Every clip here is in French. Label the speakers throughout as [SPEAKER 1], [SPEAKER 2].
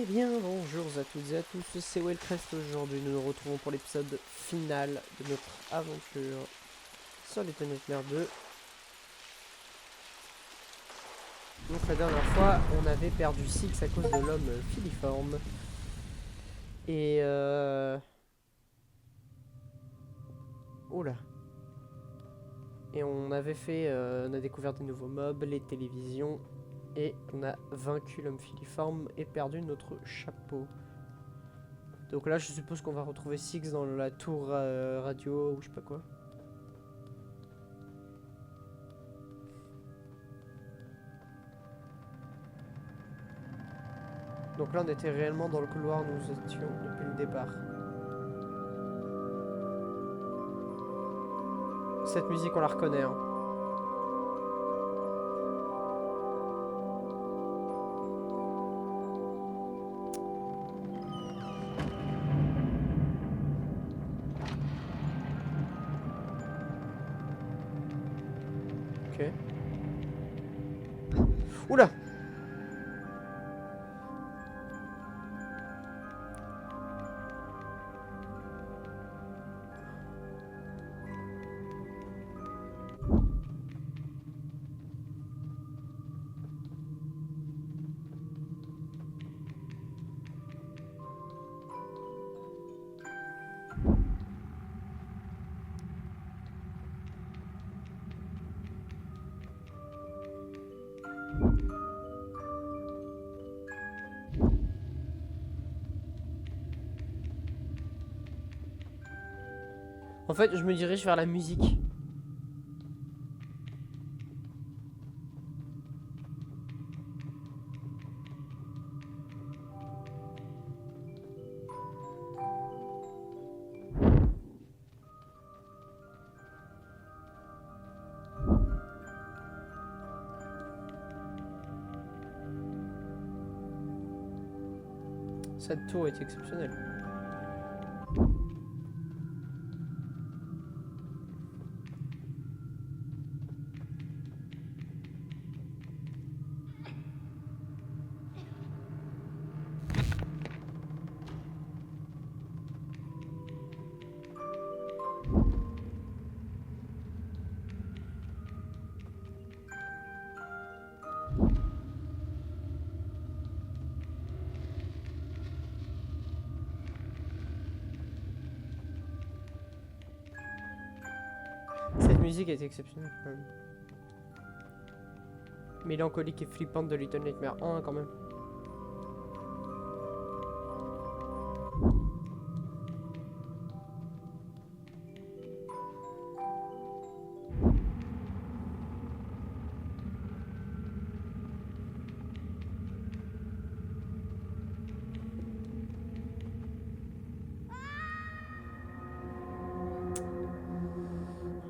[SPEAKER 1] bien, bonjour à toutes et à tous, c'est Wellcrest. Aujourd'hui nous nous retrouvons pour l'épisode final de notre aventure sur Little Nightmares 2. Donc la dernière fois on avait perdu Six à cause de l'homme filiforme. Et oula. Et on avait fait, on a découvert des nouveaux mobs, les télévisions. Et on a vaincu l'homme filiforme et perdu notre chapeau. Donc là, je suppose qu'on va retrouver Six dans la tour radio ou je sais pas quoi. Donc là, on était réellement dans le couloir où nous étions depuis le départ. Cette musique, on la reconnaît, hein. Ok. Oula! En fait, je me dirige vers la musique. Cette tour est exceptionnelle. Cette musique est exceptionnelle quand même. Mélancolique et flippante de Little Nightmares 1 quand même.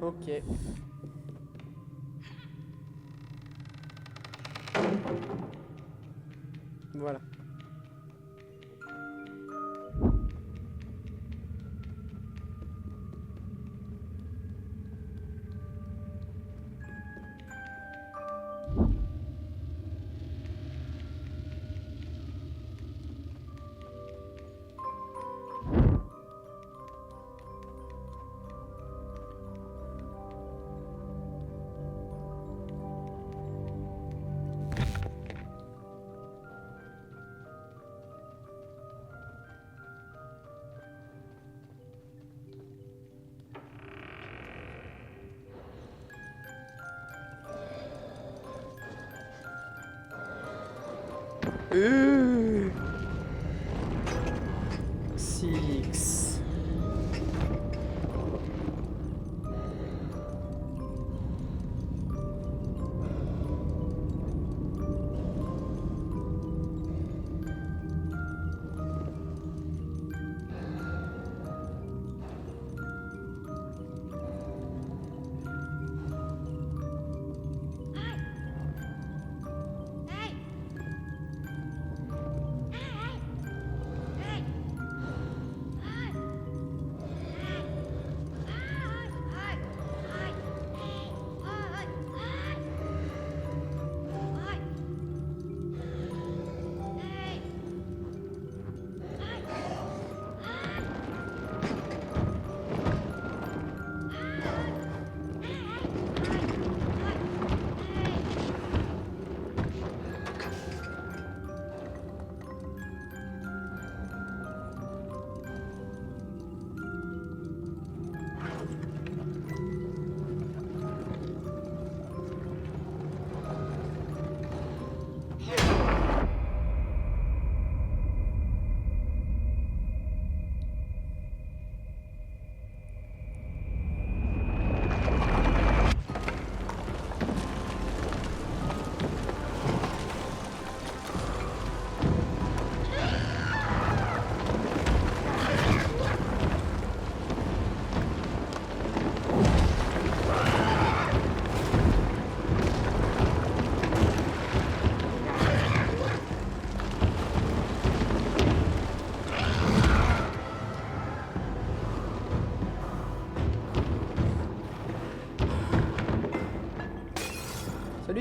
[SPEAKER 1] Ok. Voilà. Six.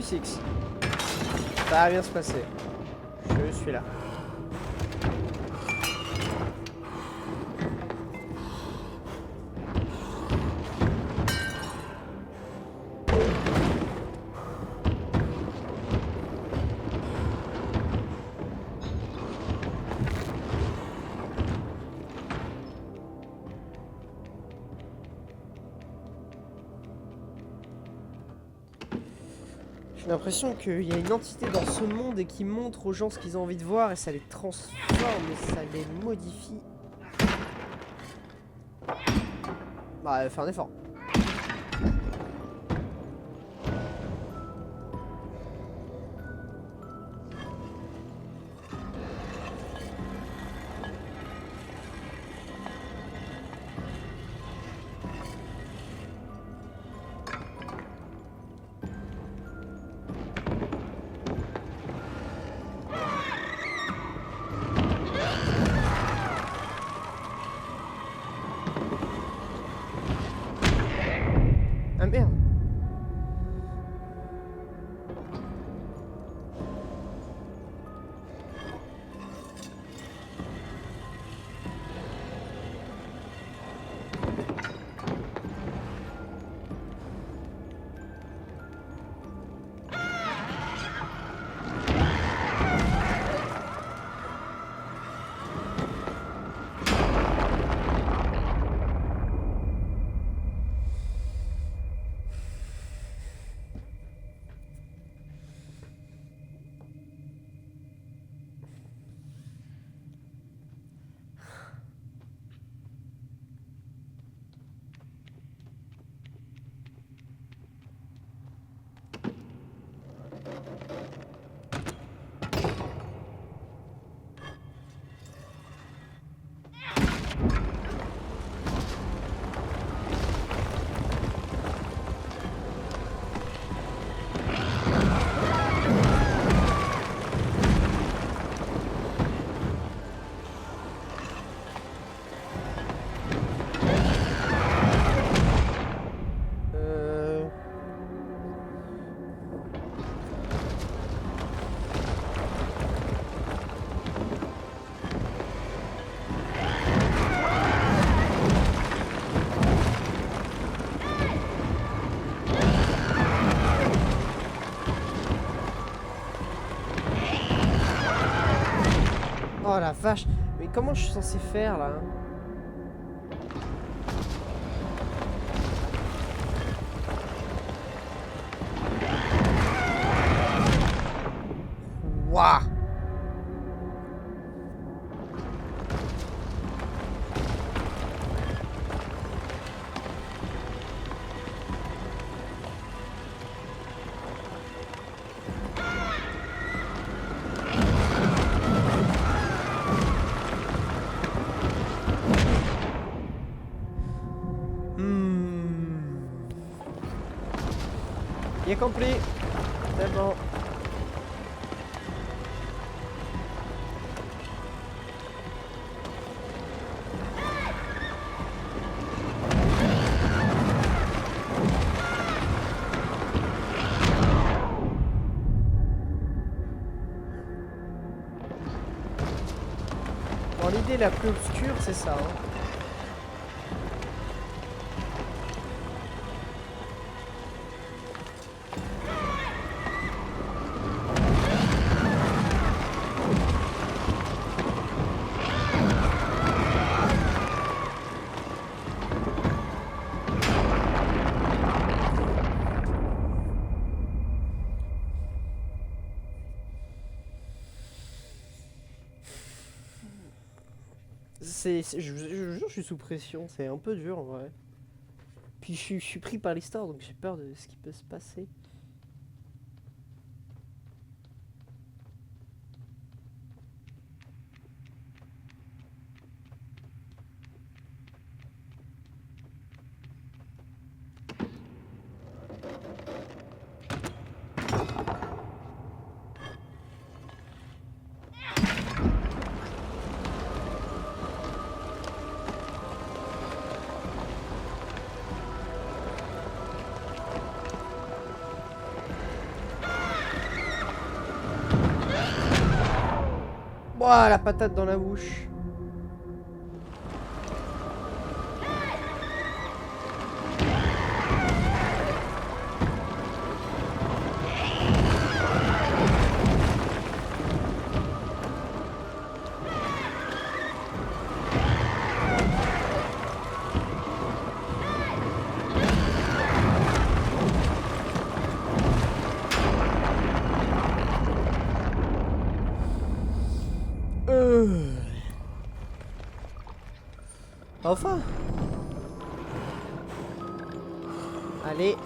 [SPEAKER 1] Six. Ça va bien se passer. Je suis là. J'ai l'impression qu'il y a une entité dans ce monde et qui montre aux gens ce qu'ils ont envie de voir et ça les transforme et ça les modifie. Bah, fais un effort. Ah merde. Oh la vache. Mais comment je suis censé faire là? Waouh. Il est complet. C'est bon. Bon, l'idée la plus obscure, c'est ça. Hein. Je vous jure, je suis sous pression, c'est un peu dur en vrai. Puis je suis pris par l'histoire, donc j'ai peur de ce qui peut se passer. Ouah, la patate dans la bouche. Enfin. Allez.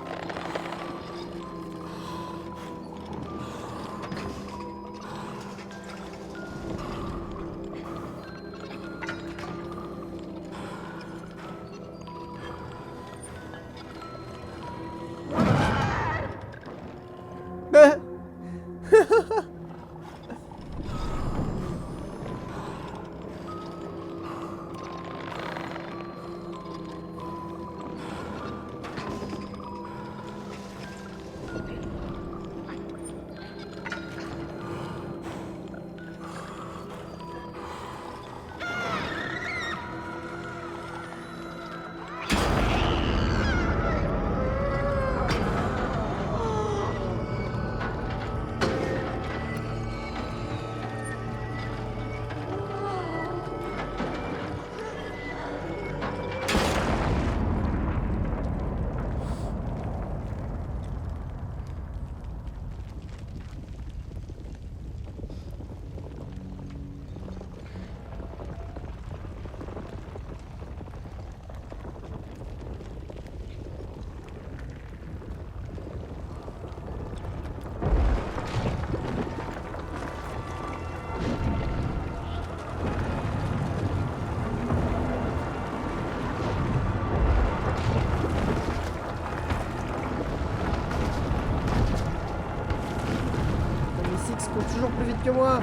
[SPEAKER 1] Toujours plus vite que moi.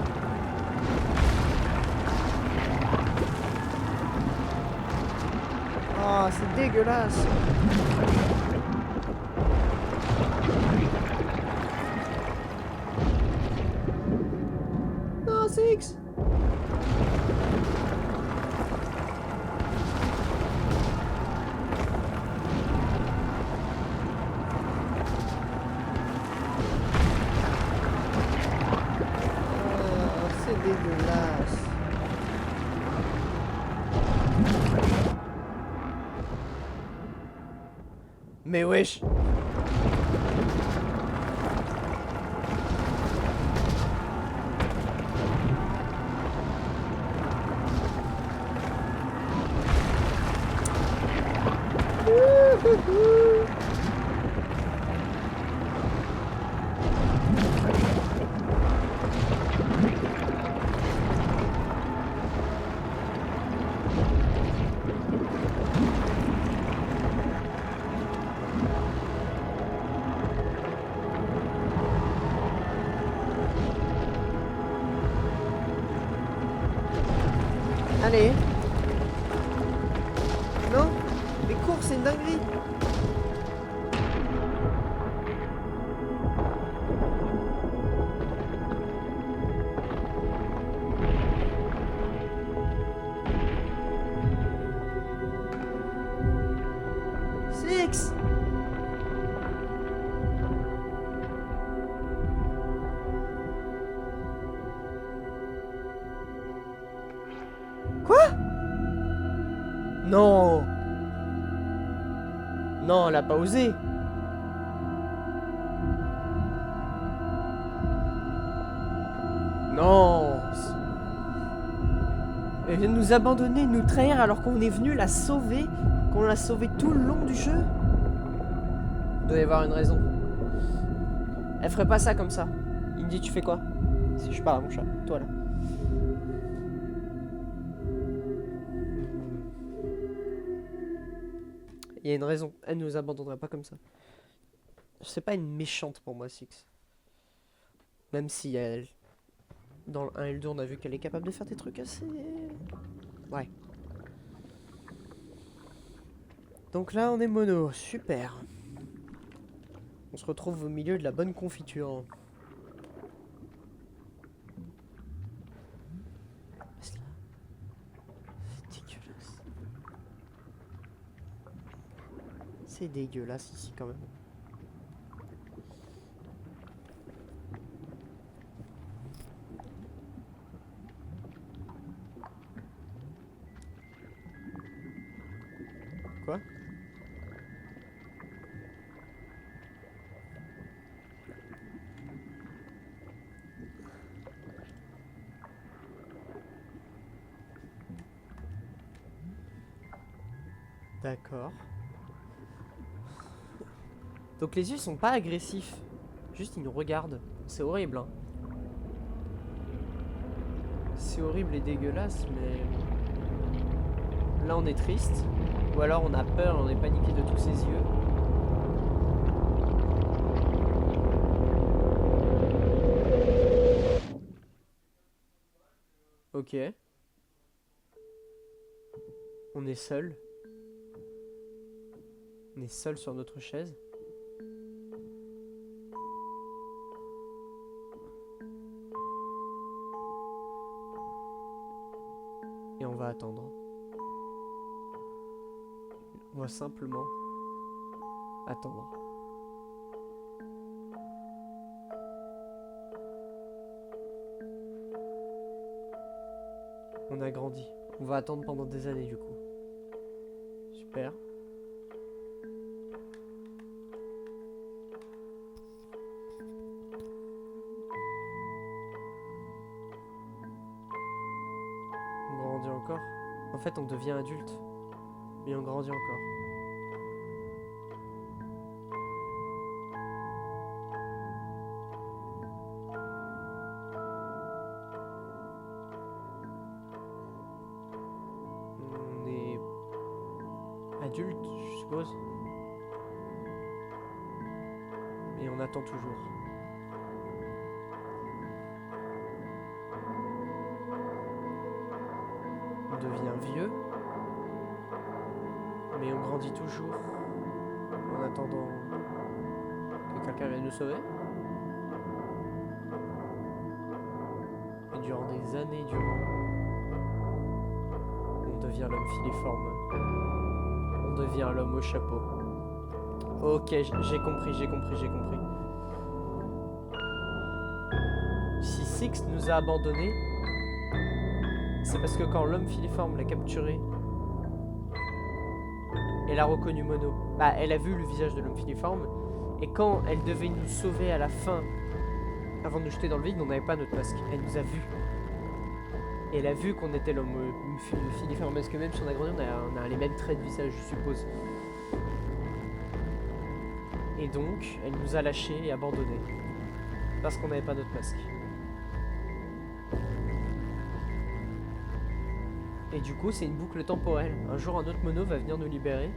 [SPEAKER 1] Oh, c'est dégueulasse. Non, Six. Dégueulasse. Mais wesh. Allez. Non, mais cours, c'est une dinguerie. Six. Quoi? Non. Non, elle a pas osé. Non. Elle vient de nous abandonner, de nous trahir alors qu'on est venu la sauver, qu'on l'a sauvée tout le long du jeu. Il doit y avoir une raison. Elle ferait pas ça comme ça. Il me dit, tu fais quoi? Si je parle à mon chat, toi là. Il y a une raison. Elle nous abandonnerait pas comme ça. C'est pas une méchante pour moi, Six. Même si elle... Dans le 1 et le 2, on a vu qu'elle est capable de faire des trucs assez... Ouais. Donc là, on est mono. Super. On se retrouve au milieu de la bonne confiture. assez dégueulasse ici quand même. Quoi? D'accord. Donc les yeux sont pas agressifs. Juste ils nous regardent. C'est horrible hein. C'est horrible et dégueulasse mais... Là on est triste. Ou alors on a peur, on est paniqué de tous ces yeux. Ok. On est seul. On est seul sur notre chaise. Et on va attendre. On va simplement attendre. On a grandi. On va attendre pendant des années du coup. Super. On grandit encore. En fait, on devient adulte. Mais on grandit encore. On est adulte, je suppose. Et on attend toujours. On devient vieux. Mais on grandit toujours en attendant que quelqu'un vienne nous sauver. Et durant des années durant, on devient l'homme filiforme. On devient l'homme au chapeau. Ok, j'ai compris. Si Six nous a abandonnés, c'est parce que quand l'homme filiforme l'a capturé, elle a reconnu Mono. Bah, elle a vu le visage de l'homme filiforme. Et quand elle devait nous sauver à la fin, avant de nous jeter dans le vide, on n'avait pas notre masque. Elle nous a vus. Et elle a vu qu'on était l'homme filiforme. Parce que même si on a grandi, on a les mêmes traits de visage, je suppose. Et donc, elle nous a lâchés et abandonnés. Parce qu'on n'avait pas notre masque. Et du coup, c'est une boucle temporelle. Un jour, un autre Mono va venir nous libérer.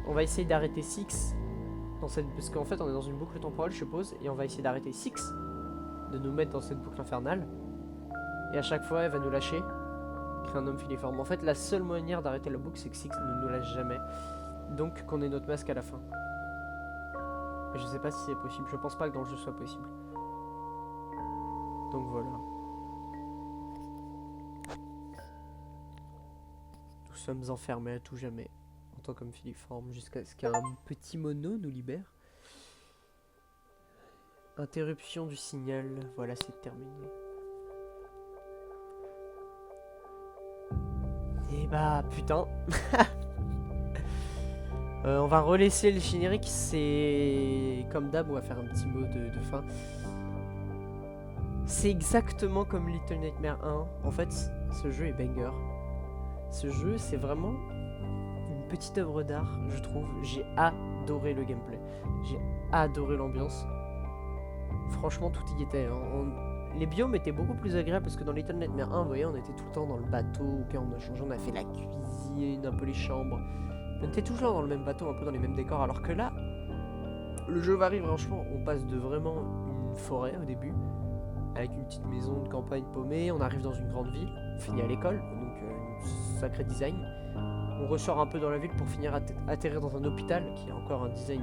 [SPEAKER 1] On va essayer d'arrêter Six. Parce qu'en fait, on est dans une boucle temporelle, je suppose. Et on va essayer d'arrêter Six. De nous mettre dans cette boucle infernale. Et à chaque fois, elle va nous lâcher. Créer un homme filiforme. En fait, la seule manière d'arrêter la boucle, c'est que Six ne nous lâche jamais. Donc, qu'on ait notre masque à la fin. Mais je sais pas si c'est possible. Je pense pas que dans le jeu soit possible. Donc voilà. Nous sommes enfermés à tout jamais. En tant qu'homme filiforme. Jusqu'à ce qu'un petit Mono nous libère. Interruption du signal. Voilà, c'est terminé. Et bah, putain. On va relaisser le générique. C'est comme d'hab, on va faire un petit mot de fin. C'est exactement comme Little Nightmares 1. En fait, ce jeu est banger. Ce jeu, c'est vraiment une petite œuvre d'art, je trouve. J'ai adoré le gameplay. J'ai adoré l'ambiance. Franchement, tout y était. Les biomes étaient beaucoup plus agréables parce que dans Little Nightmares 1, vous voyez, on était tout le temps dans le bateau. Ok, on a changé, on a fait la cuisine, un peu les chambres. On était toujours dans le même bateau, un peu dans les mêmes décors. Alors que là, le jeu varie franchement. On passe de vraiment une forêt au début, avec une petite maison de campagne paumée. On arrive dans une grande ville, on finit à l'école, donc sacré design. On ressort un peu dans la ville pour finir atterrir dans un hôpital qui a encore un design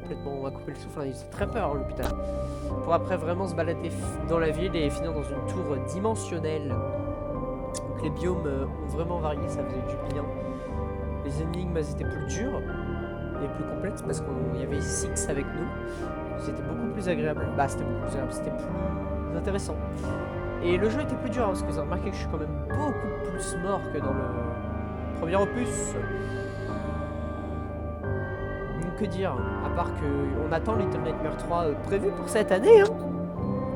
[SPEAKER 1] complètement à couper le souffle. Hein. C'est très peur l'hôpital. Pour après vraiment se balader dans la ville et finir dans une tour dimensionnelle. Donc les biomes ont vraiment varié, ça faisait du bien. Les énigmes elles étaient plus dures. et plus complète parce qu'il y avait Six avec nous. C'était beaucoup plus agréable. Bah, c'était beaucoup plus agréable, c'était plus intéressant. Et le jeu était plus dur, hein, parce que vous avez remarqué que je suis quand même beaucoup plus mort que dans le premier opus. Donc que dire, à part qu'on attend Little Nightmares 3 prévu pour cette année. Hein.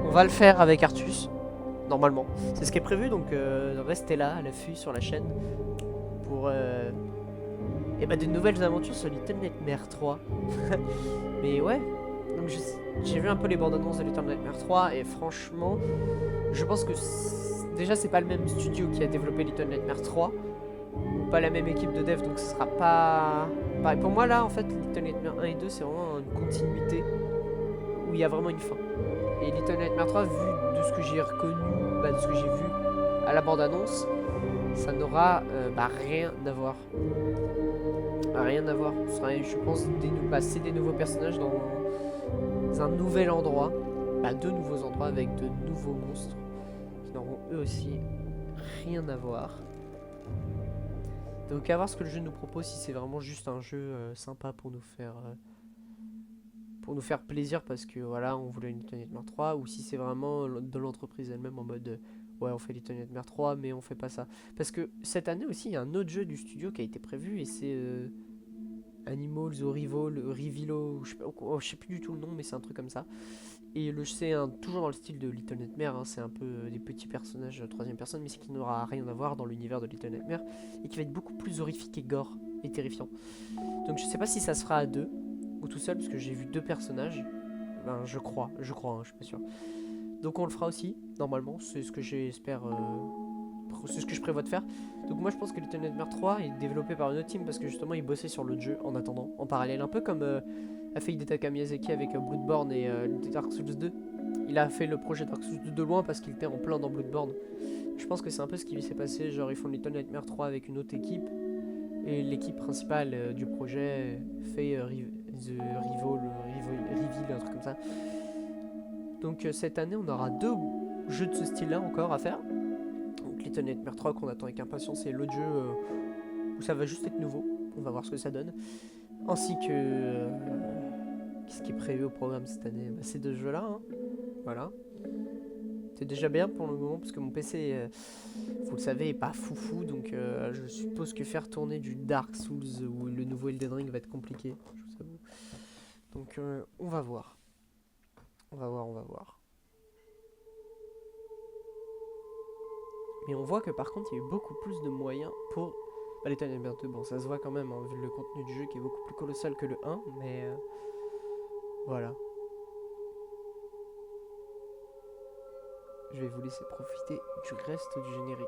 [SPEAKER 1] On va le faire avec Artus, normalement. C'est ce qui est prévu, donc restez là, à l'affût sur la chaîne, pour et bah, de nouvelles aventures sur Little Nightmares 3. Mais ouais, j'ai vu un peu les bandes annonces de Little Nightmares 3 et franchement, je pense que déjà c'est pas le même studio qui a développé Little Nightmares 3, ou pas la même équipe de dev, donc ce sera pas pareil. Pour moi là, en fait, Little Nightmares 1 et 2 c'est vraiment une continuité où il y a vraiment une fin. Et Little Nightmares 3, vu de ce que j'ai reconnu, de ce que j'ai vu à la bande annonce, ça n'aura rien à voir. Rien à voir. Ce sera, je pense, c'est des nouveaux personnages dans un nouvel endroit. Deux nouveaux endroits avec de nouveaux monstres qui n'auront eux aussi rien à voir. Donc à voir ce que le jeu nous propose, si c'est vraiment juste un jeu sympa pour nous faire plaisir parce que voilà, on voulait une Little Nightmares 3, ou si c'est vraiment de l'entreprise elle-même en mode ouais, on fait Little Nightmares 3 mais on fait pas ça. Parce que cette année aussi, il y a un autre jeu du studio qui a été prévu et c'est Animals ou Rivilo, je sais plus du tout le nom, mais c'est un truc comme ça. Et c'est toujours dans le style de Little Nightmares, hein, c'est un peu des petits personnages troisième personne, mais c'est qui n'aura rien à voir dans l'univers de Little Nightmares et qui va être beaucoup plus horrifique et gore et terrifiant. Donc je sais pas si ça se fera à deux ou tout seul, parce que j'ai vu deux personnages. Je crois, hein, je suis pas sûr. Donc on le fera aussi, normalement, c'est ce que j'espère, c'est ce que je prévois de faire. Donc moi je pense que Little Nightmares 3 est développé par une autre team parce que justement ils bossaient sur l'autre jeu en attendant, en parallèle, un peu comme a fait Hidetaka Miyazaki avec Bloodborne et Dark Souls 2. Il a fait le projet Dark Souls 2 de loin parce qu'il était en plein dans Bloodborne. Je pense que c'est un peu ce qui lui s'est passé, genre ils font Little Nightmares 3 avec une autre équipe et l'équipe principale du projet fait Reveal, un truc comme ça. Donc cette année on aura deux jeux de ce style là encore à faire. Donc Little Nightmares 3 qu'on attend avec impatience et l'autre jeu où ça va juste être nouveau. On va voir ce que ça donne. Ainsi que ce qui est prévu au programme cette année, ces deux jeux là. Hein. Voilà. C'est déjà bien pour le moment parce que mon PC, vous le savez, est pas foufou. Donc je suppose que faire tourner du Dark Souls ou le nouveau Elden Ring va être compliqué. Je vous avoue. Donc on va voir. On va voir. Mais on voit que par contre il y a eu beaucoup plus de moyens pour Little Nightmares 2. Bon, ça se voit quand même, hein, vu le contenu du jeu qui est beaucoup plus colossal que le 1, mais voilà. Je vais vous laisser profiter du reste du générique.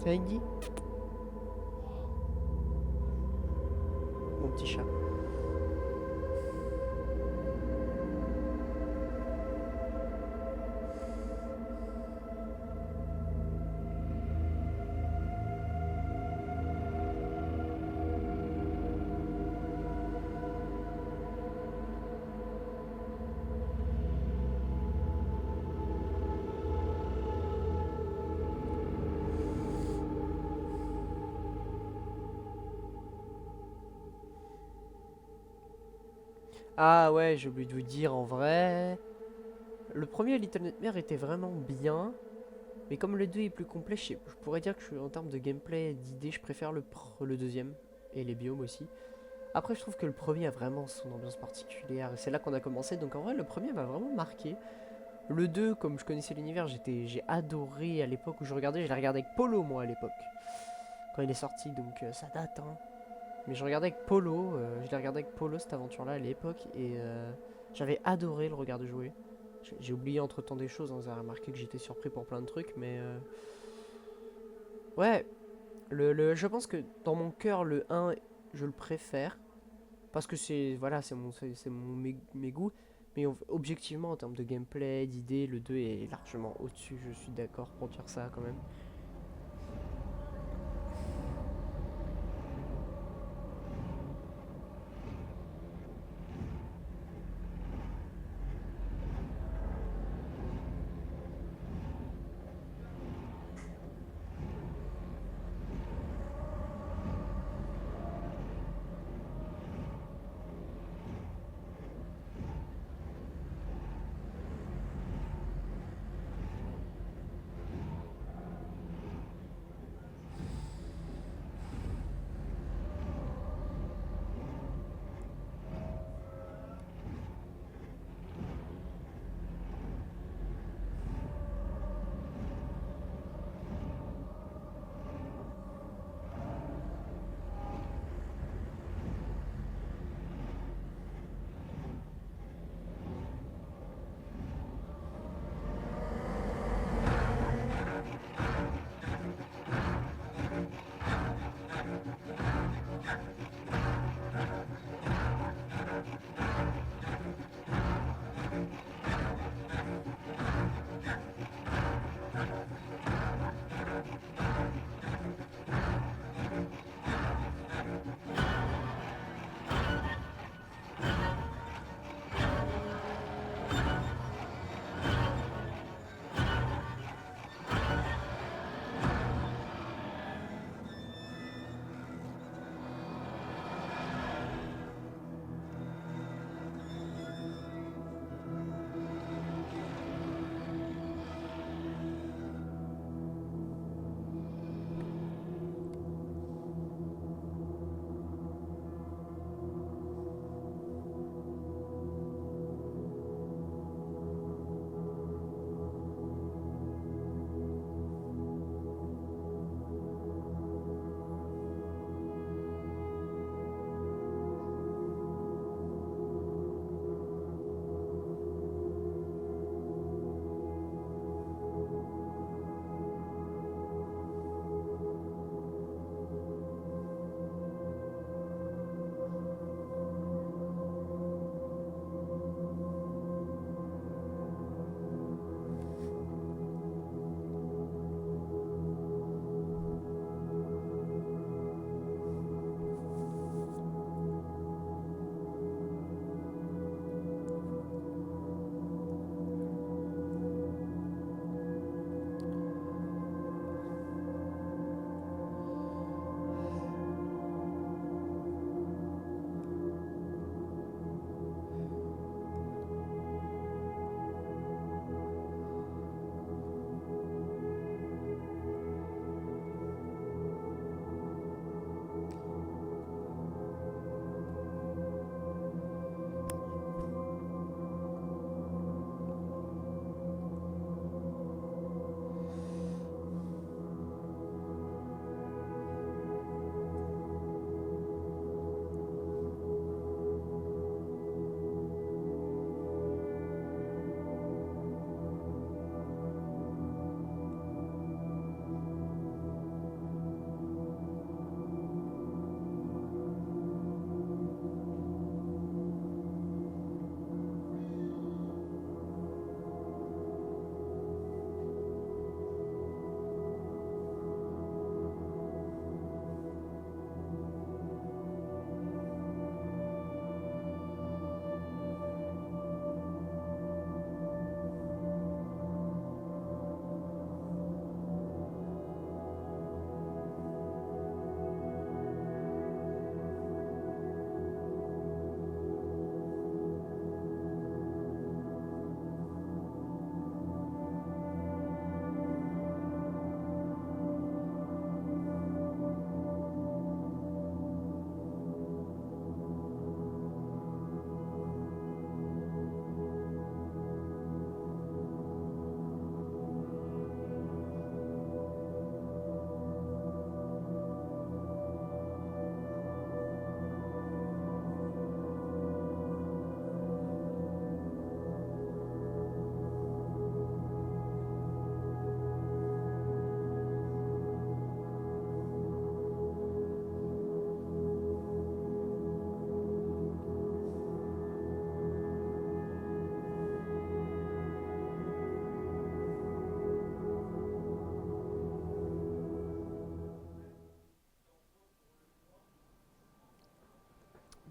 [SPEAKER 1] C'est Andy, mon petit chat. Ah ouais, j'ai oublié de vous dire en vrai. Le premier Little Nightmares était vraiment bien. Mais comme le 2 est plus complet, je pourrais dire que en termes de gameplay, d'idées, je préfère le deuxième. Et les biomes aussi. Après, je trouve que le premier a vraiment son ambiance particulière. Et c'est là qu'on a commencé. Donc en vrai, le premier m'a vraiment marqué. Le 2, comme je connaissais l'univers, j'ai adoré à l'époque où je l'ai regardé avec Polo, moi, à l'époque. Quand il est sorti, donc ça date, hein. Mais je regardais avec Polo, je l'ai regardé avec Polo cette aventure-là à l'époque et j'avais adoré le regarder jouer. J'ai oublié entre temps des choses, hein, vous avez remarqué que j'étais surpris pour plein de trucs, mais ouais, je pense que dans mon cœur, le un je le préfère parce que c'est voilà, mes goûts, mais objectivement en termes de gameplay, d'idées, le 2 est largement au-dessus, je suis d'accord pour dire ça quand même.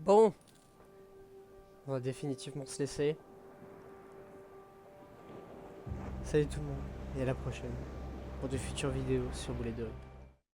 [SPEAKER 1] Bon, on va définitivement se laisser. Salut tout le monde, et à la prochaine pour de futures vidéos sur Boulet de Riz.